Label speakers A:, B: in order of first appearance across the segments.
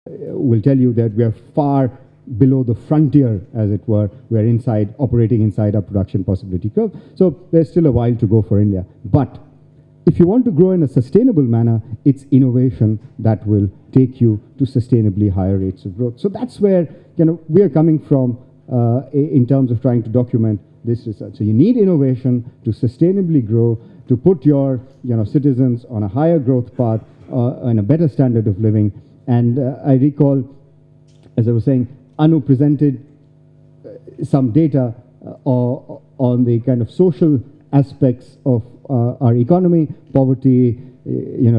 A: will tell you that we are far below the frontier, as it were. We are operating inside our production possibility curve. So there's still a while to go for India. But if you want to grow in a sustainable manner, it's innovation that will take you to sustainably higher rates of growth. So that's where we are coming from in terms of trying to document this research. So you need innovation to sustainably grow, to put your citizens on a higher growth path and a better standard of living. And I recall, as I was saying, Anu presented some data on the kind of social aspects of our economy: poverty,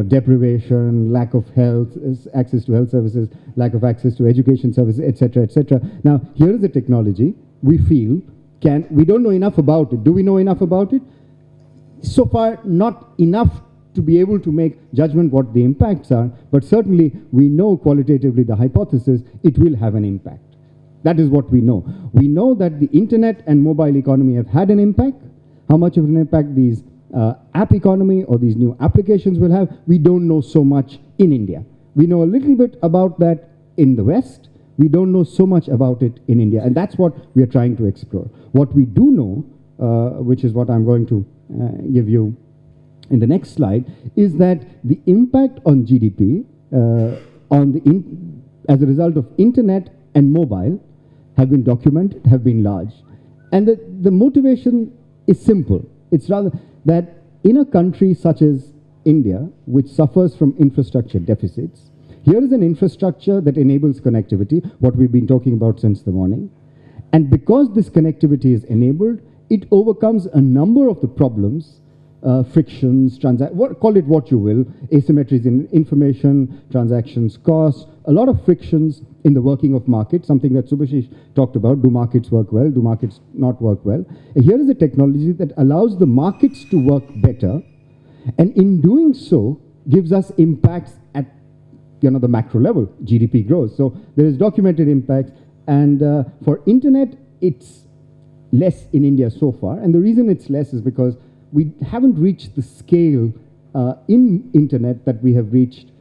A: deprivation, lack of health, access to health services, lack of access to education services, etc., etc. Now, here is a technology we feel we don't know enough about it. Do we know enough about it? So far, not enough to be able to make judgment what the impacts are, but certainly we know qualitatively the hypothesis it will have an impact. That is what we know. We know that the internet and mobile economy have had an impact. How much of an impact these app economy or these new applications will have, we don't know so much in India. We know a little bit about that in the West. We don't know so much about it in India, and that's what we are trying to explore. What we do know, which is what I'm going to give you in the next slide, is that the impact on GDP as a result of internet and mobile have been documented, have been large. And the motivation is simple. It's rather that in a country such as India, which suffers from infrastructure deficits, here is an infrastructure that enables connectivity, what we've been talking about since the morning. And because this connectivity is enabled, it overcomes a number of the problems, frictions, call it what you will, asymmetries in information, transactions, costs, a lot of frictions in the working of markets, something that Subhashish talked about. Do markets work well? Do markets not work well? And here is a technology that allows the markets to work better, and in doing so, gives us impacts at the macro level. GDP grows. So there is documented impacts, and for internet, it's less in India so far. And the reason it's less is because we haven't reached the scale in internet that we have reached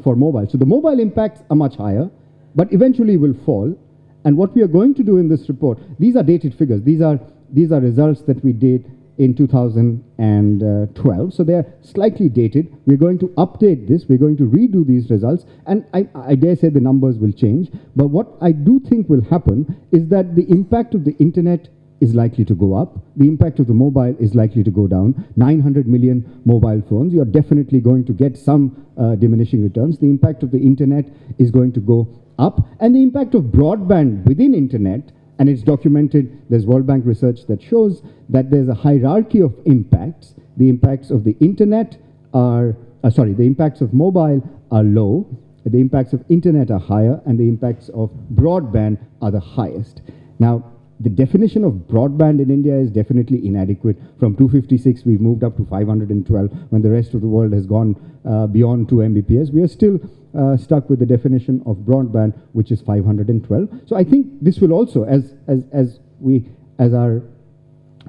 A: for mobile. So the mobile impacts are much higher, but eventually will fall. And what we are going to do in this report, these are dated figures. These are results that we did in 2012. So they are slightly dated. We're going to update this. We're going to redo these results. And I dare say the numbers will change. But what I do think will happen is that the impact of the internet is likely to go up. The impact of the mobile is likely to go down. 900 million mobile phones. You're definitely going to get some diminishing returns. The impact of the internet is going to go up. And the impact of broadband within internet, and it's documented, there's World Bank research that shows that there's a hierarchy of impacts. The impacts of the internet the impacts of mobile are low, the impacts of internet are higher, and the impacts of broadband are the highest. Now, the definition of broadband in India is definitely inadequate. From 256, we've moved up to 512. When the rest of the world has gone beyond 2 Mbps, we are still stuck with the definition of broadband, which is 512. So I think this will also, as our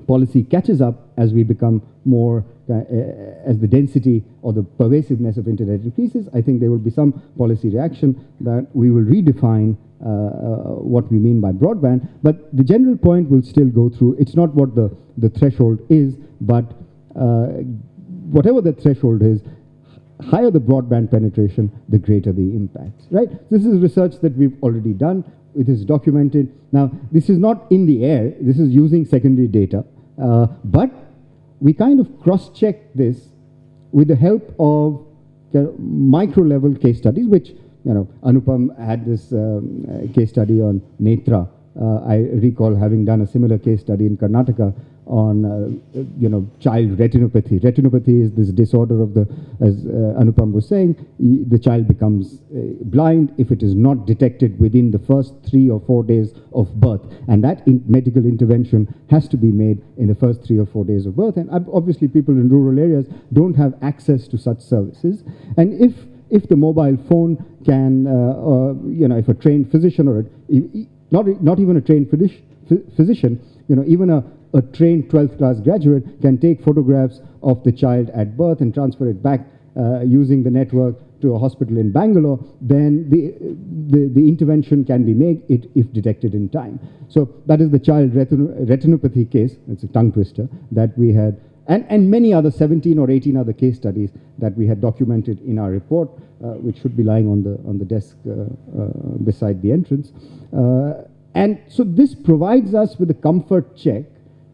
A: policy catches up, as we become more, as the density or the pervasiveness of internet increases, I think there will be some policy reaction that we will redefine what we mean by broadband. But the general point will still go through. It's not what the threshold is, but whatever the threshold is, higher the broadband penetration, the greater the impacts, right? This is research that we've already done. It is documented. Now, this is not in the air. This is using secondary data. But we kind of cross-check this with the help of micro-level case studies, which, Anupam had this case study on Netra. I recall having done a similar case study in Karnataka on, child retinopathy. Retinopathy is this disorder of as Anupam was saying, the child becomes blind if it is not detected within the first 3 or 4 days of birth. And that medical intervention has to be made in the first 3 or 4 days of birth. And obviously people in rural areas don't have access to such services. And if the mobile phone can, if a trained physician or not even a trained physician, even a trained 12th class graduate can take photographs of the child at birth and transfer it back using the network to a hospital in Bangalore, then the intervention can be made if detected in time. So that is the child retinopathy case. It's a tongue twister that we had, and many other 17 or 18 other case studies that we had documented in our report, which should be lying on the desk beside the entrance. And so this provides us with a comfort check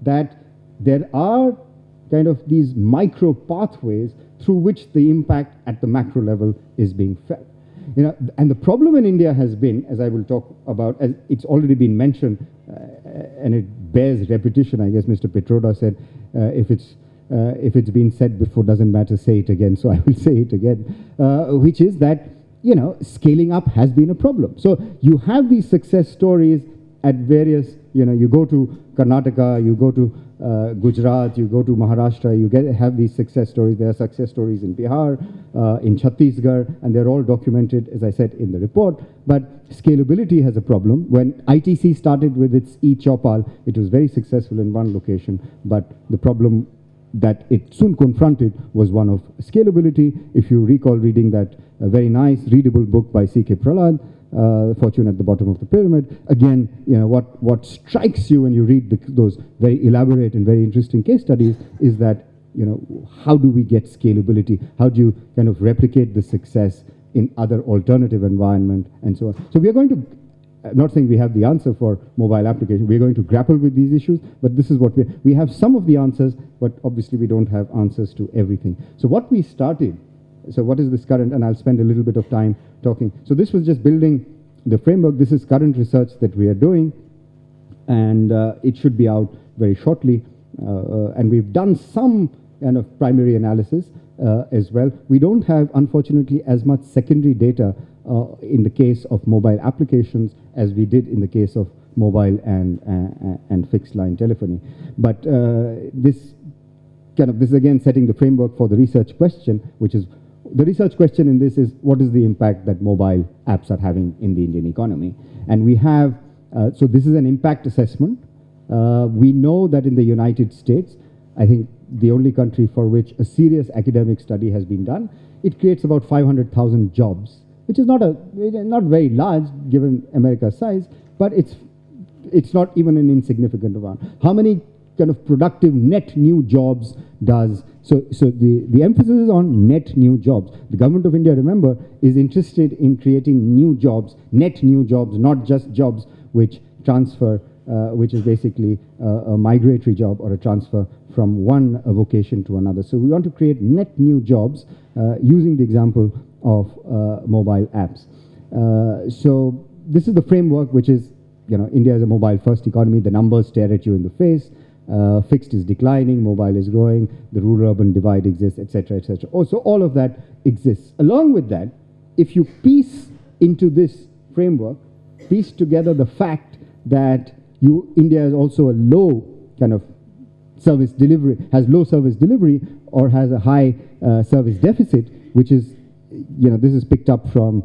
A: that there are kind of these micro pathways through which the impact at the macro level is being felt. You know, and the problem in India has been, as I will talk about, as it's already been mentioned, and it bears repetition. I guess Mr. Petroda said, if it's been said before, doesn't matter, say it again. So I will say it again, which is that, you know, scaling up has been a problem. So you have these success stories at various, you know, you go to Karnataka, you go to Gujarat, you go to Maharashtra, you have these success stories. There are success stories in Bihar, in Chhattisgarh, and they're all documented, as I said, in the report. But scalability has a problem. When ITC started with its e-Chopal, it was very successful in one location, but the problem that it soon confronted was one of scalability. If you recall reading that very nice, readable book by C.K. Prahlad, Fortune at the Bottom of the Pyramid, again, you know, what strikes you when you read those very elaborate and very interesting case studies is that, you know, how do we get scalability? How do you kind of replicate the success in other alternative environment and so on? So we are going to, I'm not saying we have the answer for mobile application. We're going to grapple with these issues, but this is what we have some of the answers, but obviously we don't have answers to everything. So what we started, so what is this current, and I'll spend a little bit of time talking. So this was just building the framework. This is current research that we are doing, and it should be out very shortly. And we've done some kind of primary analysis as well. We don't have, unfortunately, as much secondary data in the case of mobile applications as we did in the case of mobile and fixed line telephony. But this is again setting the framework for the research question, which is, the research question in this is, what is the impact that mobile apps are having in the Indian economy? And we have, so this is an impact assessment. We know that in the United States, I think the only country for which a serious academic study has been done, it creates about 500,000 jobs, which is not very large given America's size, but it's not even an insignificant amount. How many kind of productive net new jobs does, so the emphasis is on net new jobs. The government of India, remember, is interested in creating new jobs, net new jobs, not just jobs which transfer, which is basically a migratory job or a transfer from one vocation to another. So we want to create net new jobs using the example of mobile apps. So this is the framework, which is, you know, India is a mobile first economy. The numbers stare at you in the face. Fixed is declining, mobile is growing, the rural-urban divide exists, etc., etc. Also, all of that exists. Along with that, if you piece into this framework, piece together the fact that India is also a low kind of service delivery, has low service delivery, or has a high service deficit, which is, you know, this is picked up from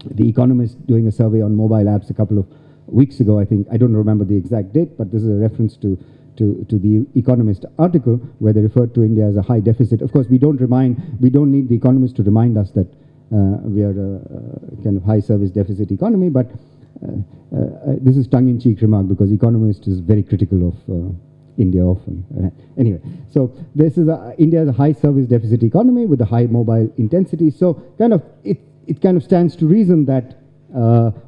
A: The Economist doing a survey on mobile apps a couple of weeks ago, I think. I don't remember the exact date, but this is a reference to the Economist article where they referred to India as a high deficit. Of course, we don't need the Economist to remind us that we are a kind of high service deficit economy, but this is tongue-in-cheek remark because Economist is very critical of India often. Anyway, so this is India is a high service deficit economy with a high mobile intensity. So kind of it kind of stands to reason that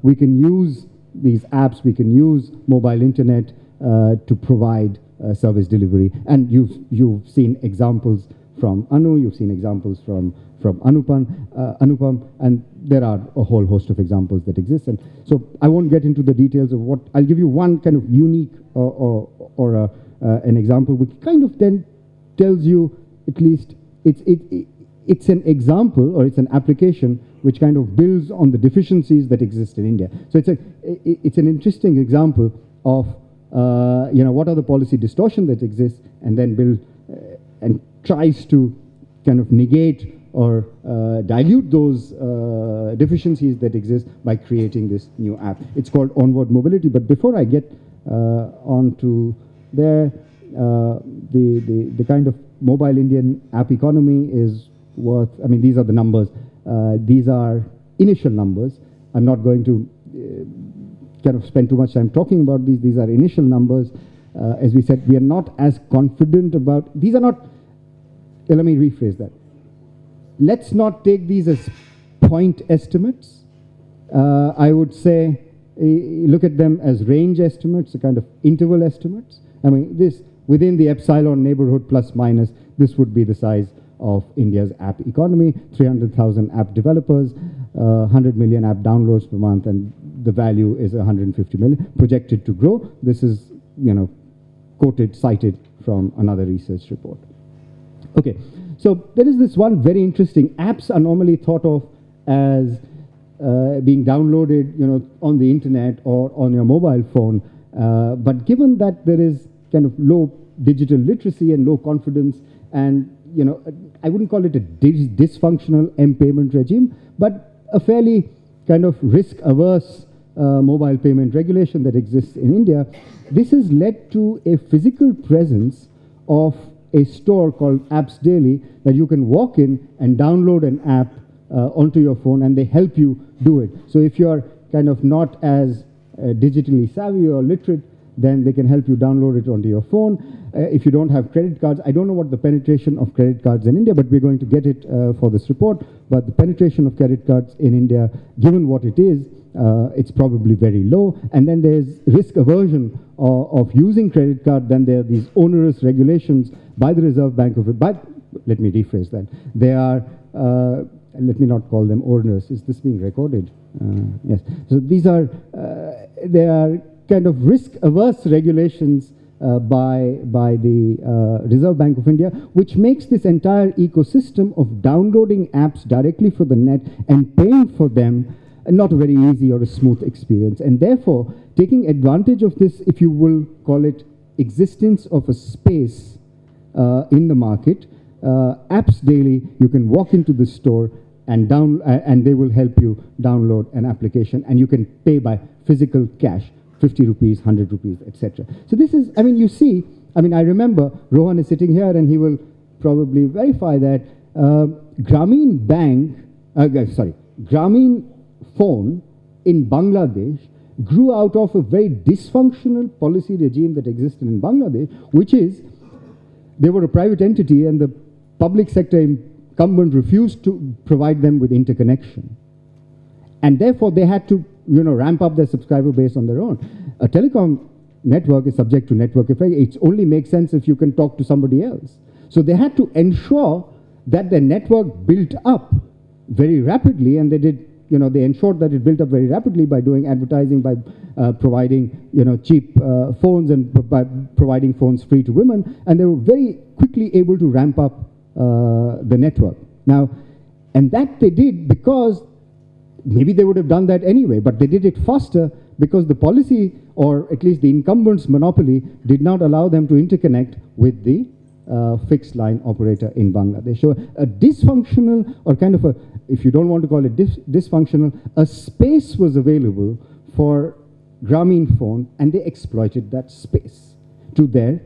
A: we can use these apps, we can use mobile internet to provide service delivery. And you've seen examples from Anu, you've seen examples from Anupam, and there are a whole host of examples that exist. And so I won't get into the details of what, I'll give you one kind of unique or an example which kind of then tells you, at least it's an example or it's an application which kind of builds on the deficiencies that exist in India. So it's an interesting example of you know, what are the policy distortions that exist, and then build and tries to kind of negate or dilute those deficiencies that exist by creating this new app. It's called Onward Mobility. But before I get on to there, the kind of mobile Indian app economy is worth, I mean, these are the numbers. These are initial numbers. I'm not going to kind of spend too much time talking about these. These are initial numbers. As we said, we are not as confident about, these are not, let me rephrase that. Let's not take these as point estimates. I would say, look at them as range estimates, a kind of interval estimates. I mean, this, within the epsilon neighborhood plus minus, this would be the size of India's app economy, 300,000 app developers, 100 million app downloads per month, and the value is 150 million, projected to grow. This is, quoted, cited from another research report. Okay, so there is this one very interesting, apps are normally thought of as being downloaded, on the internet or on your mobile phone, but given that there is kind of low digital literacy and low confidence, and I wouldn't call it a dysfunctional M-payment regime, but a fairly kind of risk-averse mobile payment regulation that exists in India. This has led to a physical presence of a store called Apps Daily that you can walk in and download an app onto your phone, and they help you do it. So if you're kind of not as digitally savvy or literate, then they can help you download it onto your phone. If you don't have credit cards, I don't know what the penetration of credit cards in India, but we're going to get it for this report. But the penetration of credit cards in India, given what it is, it's probably very low. And then there's risk aversion of using credit card. Then there are these onerous regulations by the Reserve Bank of it. But let me rephrase that. They are, let me not call them onerous. Is this being recorded? Yes. So these are, they are kind of risk-averse regulations by the Reserve Bank of India, which makes this entire ecosystem of downloading apps directly for the net and paying for them not a very easy or a smooth experience. And therefore, taking advantage of this, if you will call it existence of a space in the market, Apps Daily, you can walk into the store and and they will help you download an application, and you can pay by physical cash. 50 rupees, 100 rupees, etc. So this is, I mean, you see, I mean, I remember Rohan is sitting here and he will probably verify that Grameen Bank, Grameen Phone in Bangladesh grew out of a very dysfunctional policy regime that existed in Bangladesh, which is, they were a private entity and the public sector incumbent refused to provide them with interconnection. And therefore, they had to ramp up their subscriber base on their own. A telecom network is subject to network effect. It only makes sense if you can talk to somebody else. So they had to ensure that their network built up very rapidly, and they did, they ensured that it built up very rapidly by doing advertising, by providing, cheap phones, and by providing phones free to women, and they were very quickly able to ramp up the network. Now, and that they did because maybe they would have done that anyway, but they did it faster because the policy, or at least the incumbent's monopoly, did not allow them to interconnect with the fixed line operator in Bangladesh. So a dysfunctional, or kind of a, if you don't want to call it dysfunctional, a space was available for Grameen Phone, and they exploited that space to their,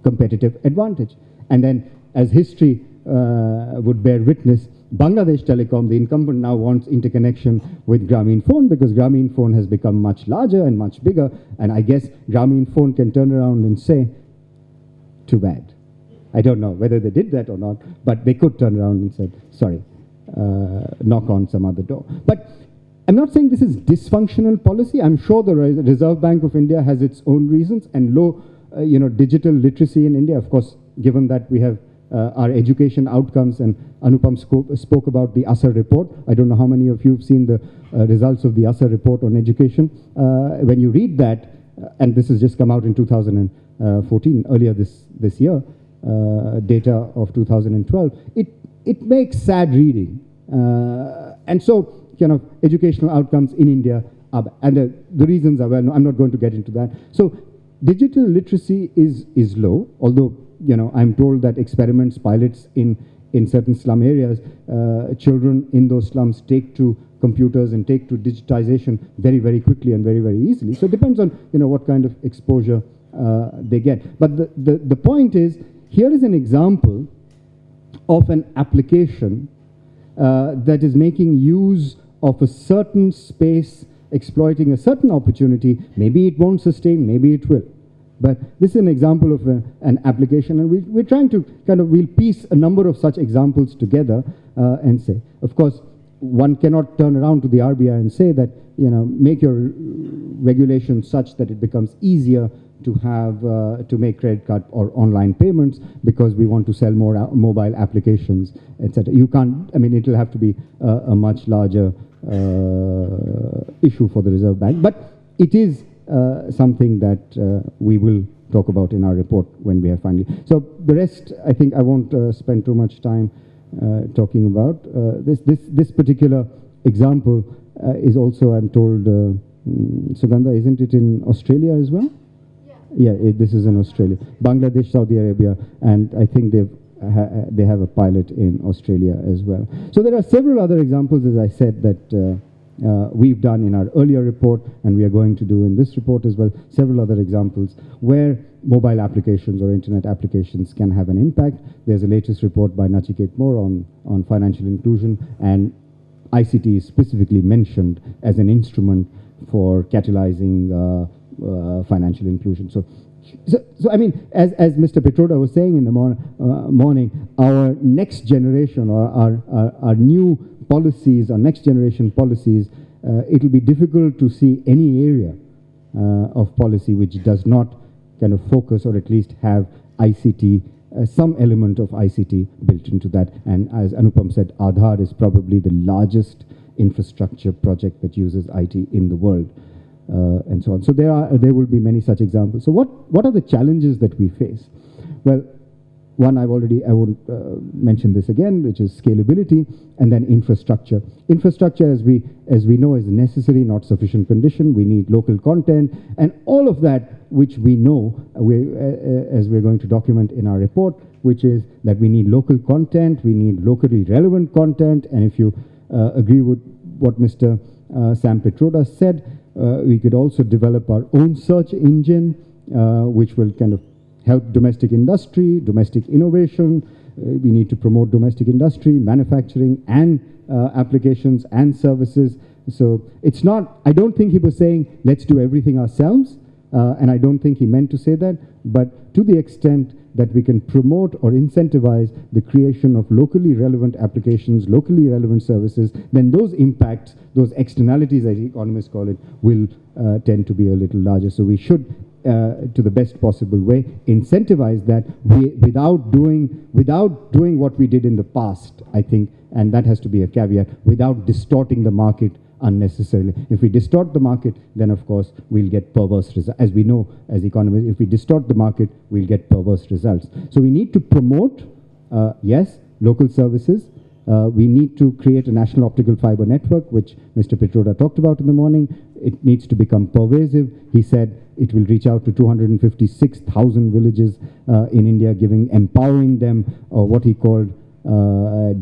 A: competitive advantage. And then, as history would bear witness, Bangladesh Telecom, the incumbent, now wants interconnection with Grameen Phone because Grameen Phone has become much larger and much bigger, and I guess Grameen Phone can turn around and say, too bad. I don't know whether they did that or not, but they could turn around and say, sorry, knock on some other door. But I'm not saying this is dysfunctional policy. I'm sure the Reserve Bank of India has its own reasons, and low, digital literacy in India, of course, given that we have our education outcomes, and Anupam spoke about the ICRIER report. I don't know how many of you have seen the results of the ICRIER report on education. When you read that, and this has just come out in 2014, earlier this year, data of 2012, it makes sad reading. And so, educational outcomes in India are, and the reasons are well known. I'm not going to get into that. So digital literacy is low, although I'm told that experiments, pilots in certain slum areas, children in those slums take to computers and take to digitization very, very quickly and very, very easily. So it depends on what kind of exposure they get. But the point is, here is an example of an application that is making use of a certain space, exploiting a certain opportunity. Maybe it won't sustain, maybe it will. But this is an example of an application, and we're trying to we'll piece a number of such examples together and say, of course, one cannot turn around to the RBI and say that, make your regulation such that it becomes easier to have, to make credit card or online payments because we want to sell more mobile applications, etc. You can't, it will have to be a much larger issue for the Reserve Bank, but it is something that we will talk about in our report when we have finally. So the rest, I think I won't spend too much time talking about. This particular example is also, I'm told, Sugandha, isn't it in Australia as well? Yeah, this is in Australia. Bangladesh, Saudi Arabia, and I think they have a pilot in Australia as well. So there are several other examples, as I said, that we've done in our earlier report, and we are going to do in this report as well, several other examples where mobile applications or internet applications can have an impact. There's a latest report by Nachiket Moore on financial inclusion, and ICT is specifically mentioned as an instrument for catalyzing financial inclusion. So as Mr. Petroda was saying in the morning, our next generation or our new policies, our next generation policies, it will be difficult to see any area of policy which does not focus or at least have ICT, some element of ICT built into that. And as Anupam said, Aadhaar is probably the largest infrastructure project that uses IT in the world. And so on. So there will be many such examples. So what are the challenges that we face? Well, one I won't mention this again, which is scalability, and then infrastructure. Infrastructure, as we know, is a necessary, not sufficient condition. We need local content, and all of that, which we know, as we're going to document in our report, which is that we need local content, we need locally relevant content, and if you agree with what Mr. Sam Petroda said, we could also develop our own search engine, which will help domestic industry, domestic innovation. We need to promote domestic industry, manufacturing, and applications and services. So it's not, I don't think he was saying, let's do everything ourselves, and I don't think he meant to say that, but to the extent that we can promote or incentivize the creation of locally relevant applications, locally relevant services, then those impacts, those externalities, as economists call it, will tend to be a little larger. So we should, to the best possible way, incentivize that without doing what we did in the past, I think, and that has to be a caveat, without distorting the market unnecessarily. If we distort the market, then of course we'll get perverse results. As we know as economists, if we distort the market, we'll get perverse results. So we need to promote, yes, local services. We need to create a national optical fiber network, which Mr. Petroda talked about in the morning. It needs to become pervasive. He said it will reach out to 256,000 villages in India, empowering them, what he called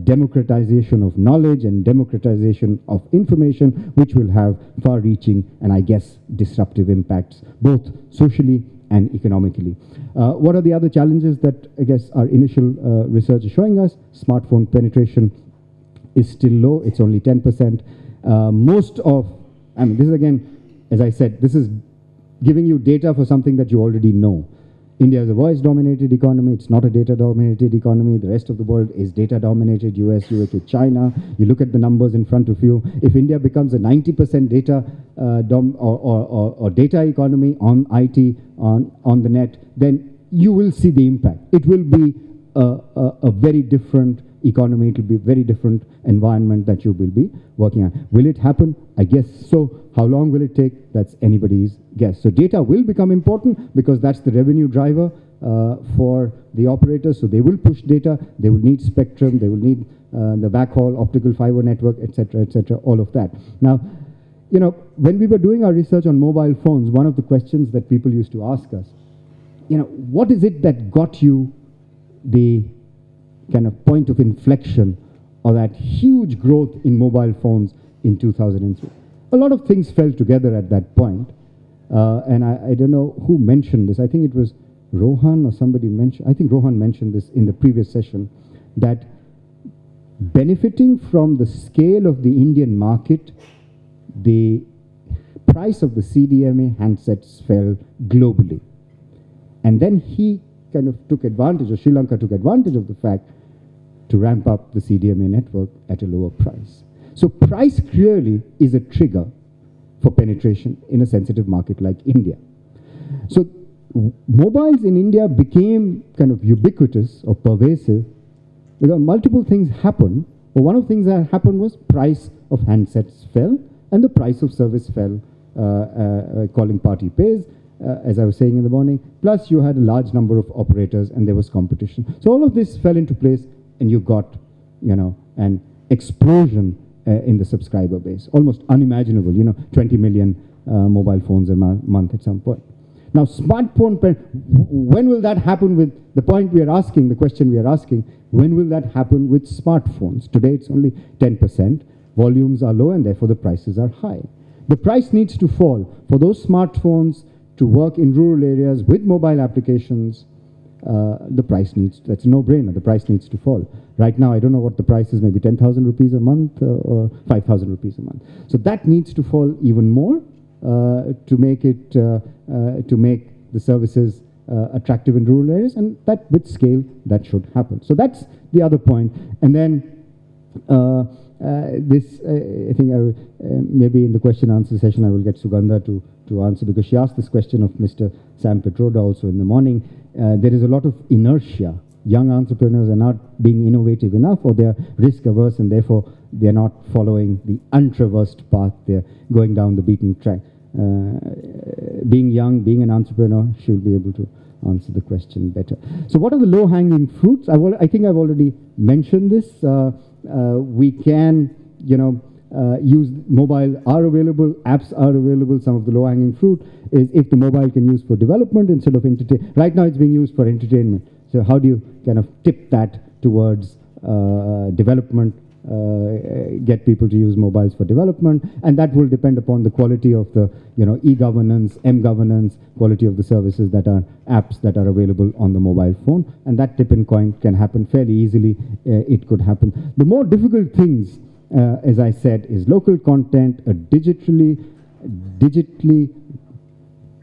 A: democratization of knowledge and democratization of information, which will have far-reaching and, I guess, disruptive impacts, both socially and economically. What are the other challenges that, I guess, our initial research is showing us? Smartphone penetration is still low. It's only 10%. This is, again, as I said, this is giving you data for something that you already know. India is a voice-dominated economy. It's not a data-dominated economy. The rest of the world is data-dominated, US, UK, China. You look at the numbers in front of you. If India becomes a 90% data or data economy on IT, on the net, then you will see the impact. It will be a very different economy. It will be a very different environment that you will be working on. Will it happen? I guess so. How long will it take? That's anybody's guess. So data will become important because that's the revenue driver for the operators. So they will push data. They will need spectrum. They will need the backhaul, optical fiber network, etc., all of that. Now, when we were doing our research on mobile phones, one of the questions that people used to ask us, what is it that got you the point of inflection or that huge growth in mobile phones in 2003? A lot of things fell together at that point. And I don't know who mentioned this. I think it was Rohan or somebody mentioned. I think Rohan mentioned this in the previous session, that benefiting from the scale of the Indian market, the price of the CDMA handsets fell globally. And then he kind of took advantage, or Sri Lanka took advantage of the fact to ramp up the CDMA network at a lower price. So price clearly is a trigger for penetration in a sensitive market like India. So mobiles in India became kind of ubiquitous or pervasive because multiple things happened. But one of the things that happened was price of handsets fell and the price of service fell, calling party pays, as I was saying in the morning. Plus you had a large number of operators and there was competition. So all of this fell into place and you got, an explosion in the subscriber base, almost unimaginable, 20 million mobile phones a month at some point. Now, smartphone, when will that happen with the point we are asking, the question we are asking, when will that happen with smartphones? Today, it's only 10%. Volumes are low and therefore the prices are high. The price needs to fall for those smartphones to work in rural areas with mobile applications. The price needs, that's a no-brainer, the price needs to fall. Right now, I don't know what the price is, maybe 10,000 rupees a month or 5,000 rupees a month. So that needs to fall even more to make it, to make the services attractive in rural areas, and that with scale, that should happen. So that's the other point. And then this, I think I will, maybe in the question answer session, I will get Sugandha to answer, because she asked this question of Mr. Sam Petroda also in the morning. There is a lot of inertia. Young entrepreneurs are not being innovative enough, or they are risk averse, and therefore they are not following the untraversed path. They're going down the beaten track. Being young, being an entrepreneur, she'll be able to answer the question better. So what are the low-hanging fruits? I think I've already mentioned this. We can, use mobile are available, apps are available. Some of the low-hanging fruit is if the mobile can use for development instead of entertainment. Right now it's being used for entertainment. So how do you kind of tip that towards development, get people to use mobiles for development? And that will depend upon the quality of the, e-governance, m-governance, quality of the services that are apps that are available on the mobile phone. And that tip and coin can happen fairly easily. It could happen. The more difficult things, as I said, is local content, a digitally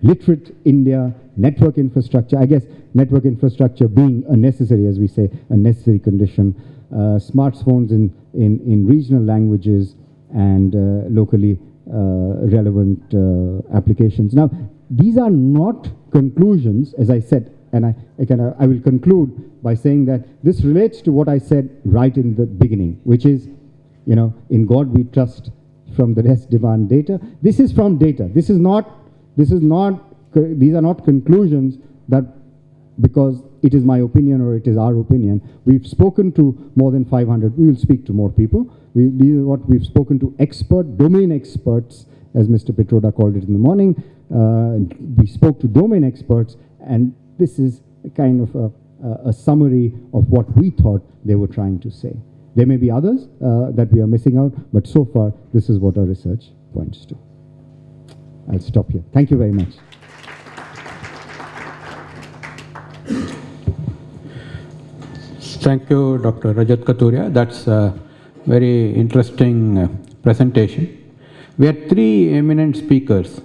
A: literate India, network infrastructure. I guess network infrastructure being a necessary, as we say, a necessary condition. Smartphones in regional languages and locally relevant applications. Now, these are not conclusions, as I said, and I will conclude by saying that this relates to what I said right in the beginning, which is, in God we trust, from the rest demand data. This is from data. These are not conclusions that because it is my opinion or it is our opinion. We've spoken to more than 500. We will speak to more people. These are what we've spoken to domain experts, as Mr. Petroda called it in the morning. We spoke to domain experts, and this is a kind of a summary of what we thought they were trying to say. There may be others that we are missing out, but so far, this is what our research points to. I'll stop here. Thank you very much.
B: Thank you, Dr. Rajat Kathuria. That's a very interesting presentation. We had three eminent speakers.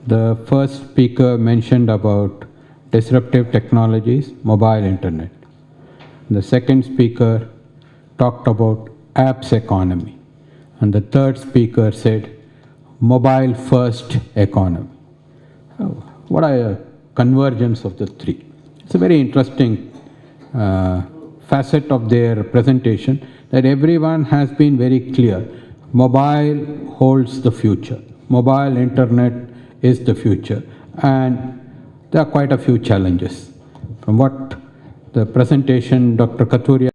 B: The first speaker mentioned about disruptive technologies, mobile internet. The second speaker talked about apps economy. And the third speaker said mobile first economy. What a convergence of the three. It's a very interesting facet of their presentation, that everyone has been very clear. Mobile holds the future. Mobile internet is the future. And there are quite a few challenges. From what the presentation Dr. Kathuria